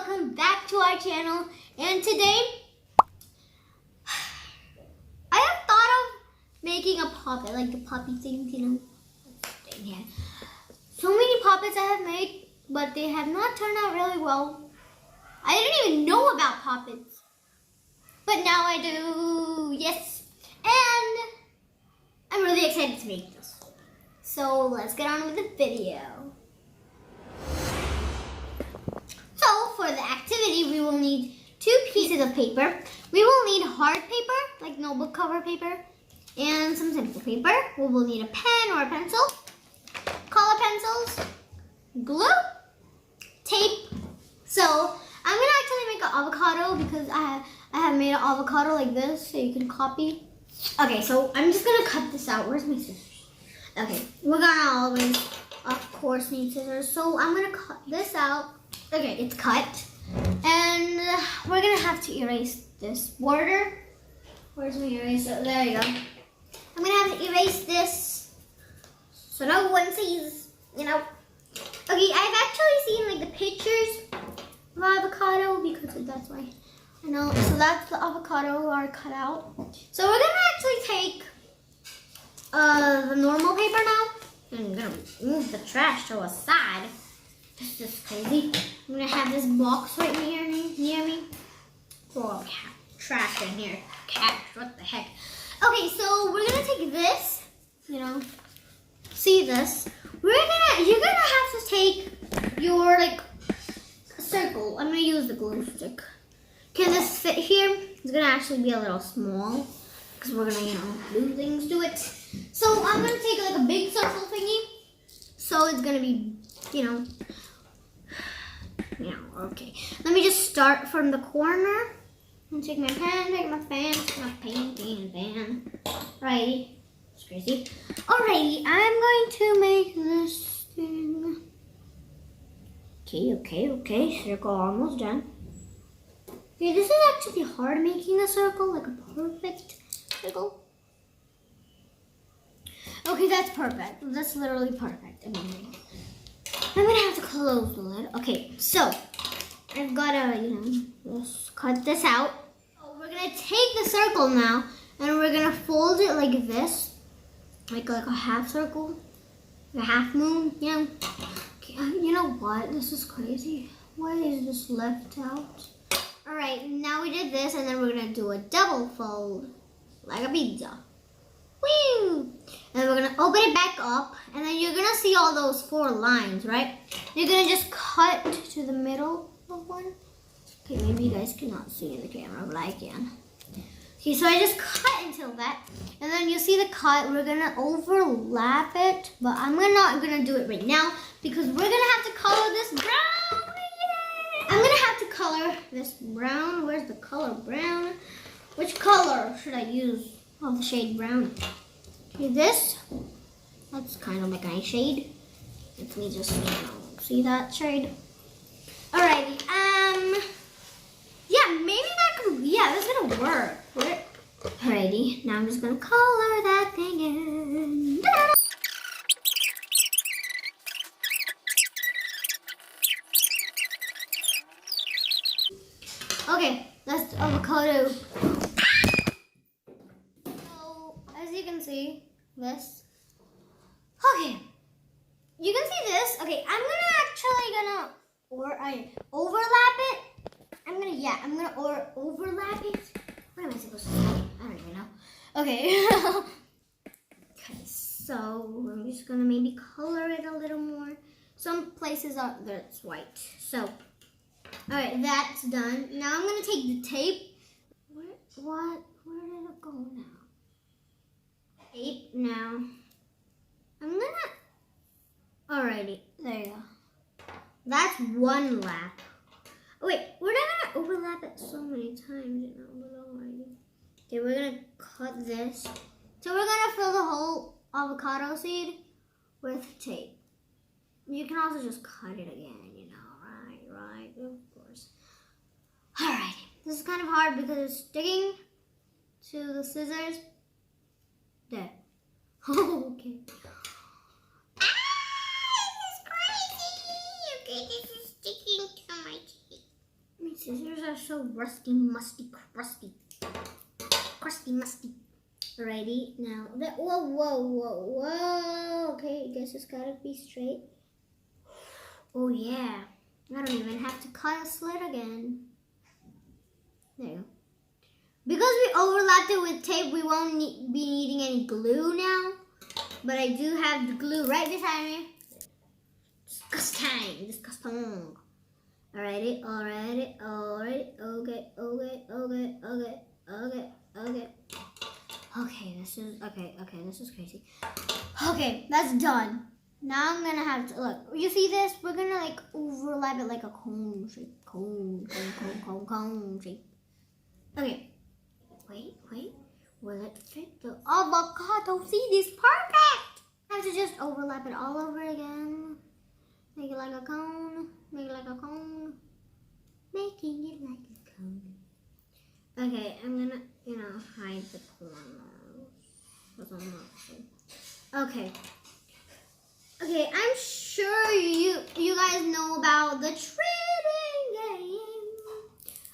welcome back to our channel. And today, I have thought of making a puppet, like the puppy things, you know. Yeah. So many puppets I have made, but they have not turned out really well. I didn't even know about puppets, but now I do, yes. And I'm really excited to make this. So let's get on with the video. So for the activity, we will need 2 pieces of paper. We will need hard paper, like notebook cover paper, and some simple paper. We will need a pen or a pencil, color pencils, glue, tape. So I'm gonna actually make an avocado because I have made an avocado like this, so you can copy. Okay, so I'm just gonna cut this out. Where's my scissors? Okay, we're gonna always, of course, need scissors. So I'm gonna cut this out. Okay, it's cut. And we're gonna have to erase this border. Where's my eraser? There you go. I'm gonna have to erase this so no one sees, you know. Okay, I've actually seen like the pictures of avocado because that's why I know. So that's the avocado are cut out. So we're gonna actually take the normal paper now. And I'm gonna move the trash to a side. This is crazy. I'm gonna have this box right near me. Oh, trash in here. Cash, what the heck? Okay, so we're gonna take this, you know, see this. You're gonna have to take your, like, circle. I'm gonna use the glue stick. Can this fit here? It's gonna actually be a little small because we're gonna, you know, do things to it. So I'm gonna take like a big circle thingy. So it's gonna be, you know, okay. Let me just start from the corner and take my pen, take my pen. Alrighty. It's crazy. Alrighty, I'm going to make this thing. Okay. Circle almost done. Okay, this is actually hard making a circle, like a perfect circle. Okay, that's perfect. That's literally perfect. Amazing. I'm gonna have to close the lid. Okay, so I've gotta, you know, just cut this out. So we're gonna take the circle now and we're gonna fold it like this, like a half circle, a half moon, you know. Okay, you know what? This is crazy. Why is this left out? All right, now we did this, and then we're gonna do a double fold, like a pizza. Woo! And we're gonna open it back up, and then you're gonna see all those 4 lines, right? You're gonna just cut to the middle of one. Okay, maybe you guys cannot see in the camera, but I can. Okay, so I just cut until that, and then you see the cut. We're gonna overlap it, but I'm not gonna do it right now because we're gonna have to color this brown. Yay! I'm gonna have to color this brown. Where's the color brown? Which color should I use? Of the shade brown. Okay, that's kind of like a nice shade. Let me just, you know, see that shade. Alrighty, yeah, maybe that could, yeah, that's gonna work. Alrighty, now I'm just gonna color that thing in. Okay, that's the avocado. See this? Okay, you can see this. Okay, I'm gonna overlap it. I'm gonna overlap it. What am I supposed to say? I don't even know. Okay. Okay, so I'm just gonna maybe color it a little more. Some places are that's white. So, all right, that's done. Now I'm gonna take the tape. Where did it go now? Tape now. Alrighty, there you go. That's 1 lap. Oh, wait, we're not gonna overlap it so many times, you know, but alrighty. Okay, we're gonna cut this. So we're gonna fill the whole avocado seed with tape. You can also just cut it again, you know, right, of course. Alrighty, this is kind of hard because it's sticking to the scissors. There. Okay. Ah, this is crazy. Okay, this is sticking to my teeth. scissors are so rusty, musty, crusty. Crusty, musty. Alrighty, now that. Whoa, whoa, whoa, whoa. Okay, I guess it's gotta be straight. Oh, yeah. I don't even have to cut a slit again. There you go. Because we overlapped it with tape, we won't be needing any glue now. But I do have the glue right beside me. Disgusting. Disgusting. Alrighty. Okay. Okay, this is crazy. Okay, that's done. Now I'm gonna have to look. You see this? We're gonna like overlap it like a cone shape. Cone shape. Okay. Wait. Will it fit the avocado seed? Is perfect. I have to just overlap it all over again. Make it like a cone. Making it like a cone. Okay, I'm gonna, hide the corners. Okay. Okay, I'm sure you guys know about the trading game.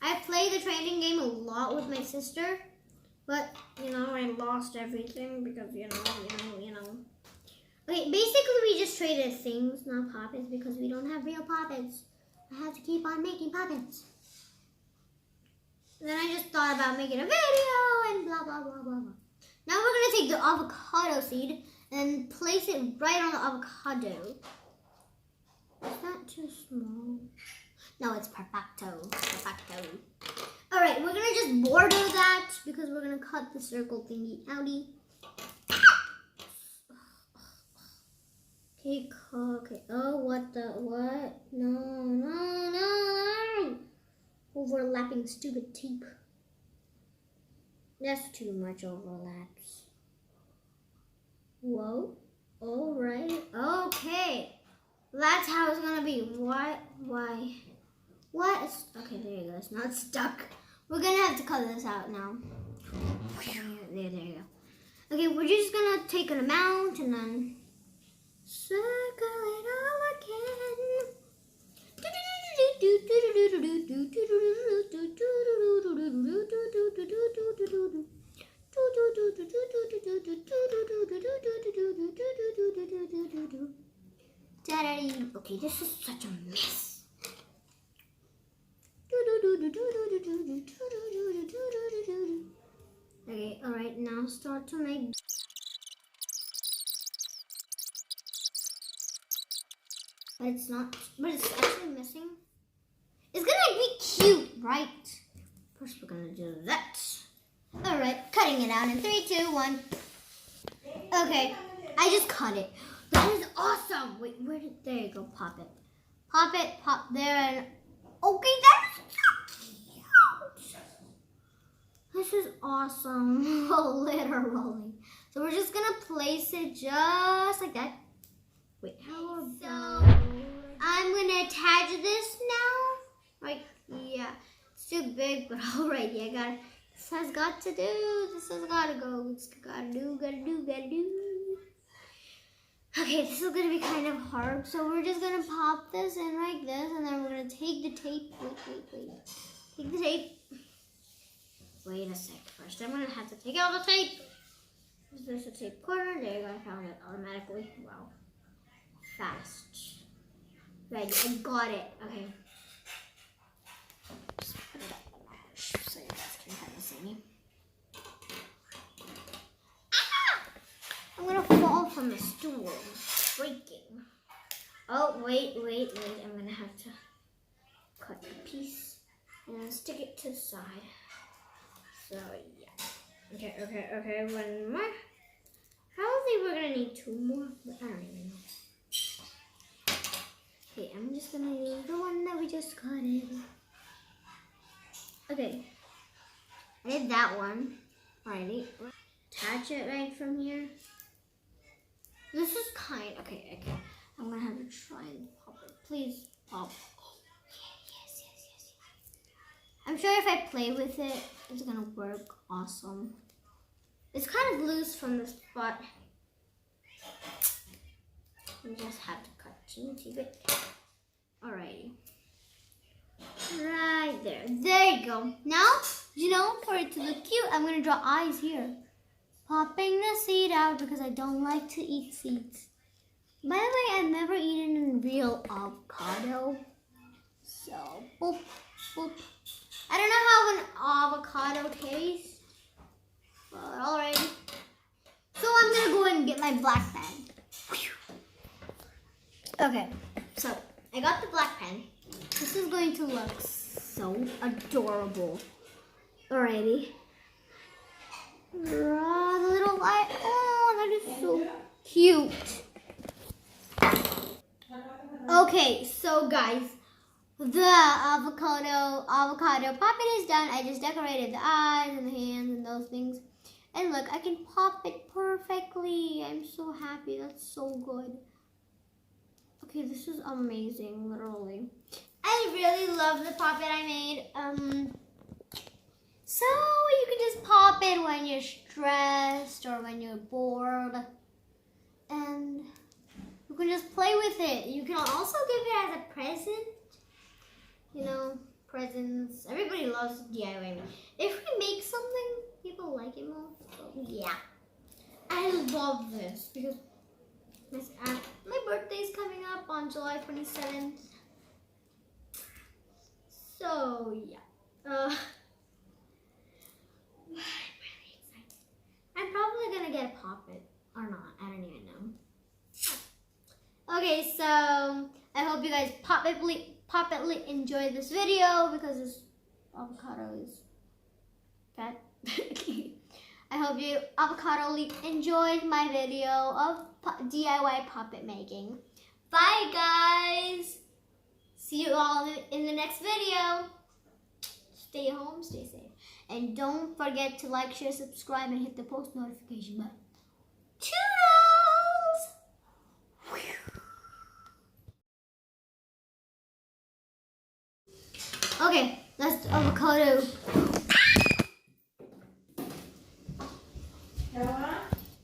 I play the trading game a lot with my sister, but I lost everything because Okay, basically we just traded things, not poppets, because we don't have real poppets. I have to keep on making poppets. Then I just thought about making a video and blah blah blah blah blah. Now we're gonna take the avocado seed and place it right on the avocado. Is that too small? No, it's perfecto. Alright, we're gonna just border that because we're gonna cut the circle thingy outie. Okay. Oh, what? No. Overlapping stupid tape. That's too much overlaps. Whoa. Alright. Okay. That's how it's gonna be. Why? Okay, there you go. It's not stuck. We're gonna have to cut this out now. There you go. Okay, we're just gonna take an amount and then circle it all again. Okay, this is such a mess. Okay, alright, now start to make. But it's actually missing. It's gonna be cute, right? First we're gonna do that. Alright, cutting it out in 3, 2, 1. Okay, I just cut it. That is awesome. Wait, there you go, pop it. Pop there and okay, that is so cute. This is awesome. Literally. So we're just gonna place it just like that. Wait, how about I'm gonna attach this now. Right, yeah. It's too big, but alright, yeah, got it. This has got to do. This has gotta go. It's gotta do. Okay, this is gonna be kind of hard. So we're just gonna pop this in like this, and then we're gonna take the tape. Wait. Take the tape. Wait a sec. First, I'm gonna have to take out the tape. Is this a tape corner? There you go. I found it automatically. Wow. Fast. Ready. I got it. Okay. Just put it up so you guys can kind of see me. Ah! I'm gonna fall from the stool. It's breaking. Oh, wait. I'm gonna have to cut a piece and stick it to the side. So, yeah. Okay. One more. Probably we're gonna need 2 more, but I don't even know. Okay, I'm just gonna use the one that we just cut in. Okay, I did that one. Alrighty, attach it right from here. This is okay. I'm gonna have to try and pop it. Please pop. Yes. I'm sure if I play with it, it's gonna work awesome. It's kind of loose from the spot. We just have to cut teensy bit. Alrighty. Right there. There you go. Now, you know, for it to look cute, I'm going to draw eyes here. Popping the seed out because I don't like to eat seeds. By the way, I've never eaten a real avocado. So, boop, boop. I don't know how an avocado tastes, but alright. So I'm going to go and get my black pen. Okay, so I got the black pen. This is going to look so adorable. Alrighty. Draw the little light. Oh, that is so cute. Okay, so guys, the avocado pop it is done. I just decorated the eyes and the hands and those things. And look, I can pop it perfectly. I'm so happy. That's so good. Okay, this is amazing, literally. I really love the pop it I made. So you can just pop it when you're stressed or when you're bored. And you can just play with it. You can also give it as a present. You know, presents. Everybody loves DIY. If we make something, people like it more. So, yeah. I love this because my birthday is coming up on July 27th. So, yeah. I'm really excited. I'm probably going to get a Pop It or not. I don't even know. Okay, so I hope you guys Pop It enjoy this video because this avocado is fat. I hope you avocado enjoyed my video of DIY Pop It making. Bye guys! See you all in the next video. Stay home, stay safe. And don't forget to like, share, subscribe, and hit the post notification button. Toodles! Okay, that's the avocado.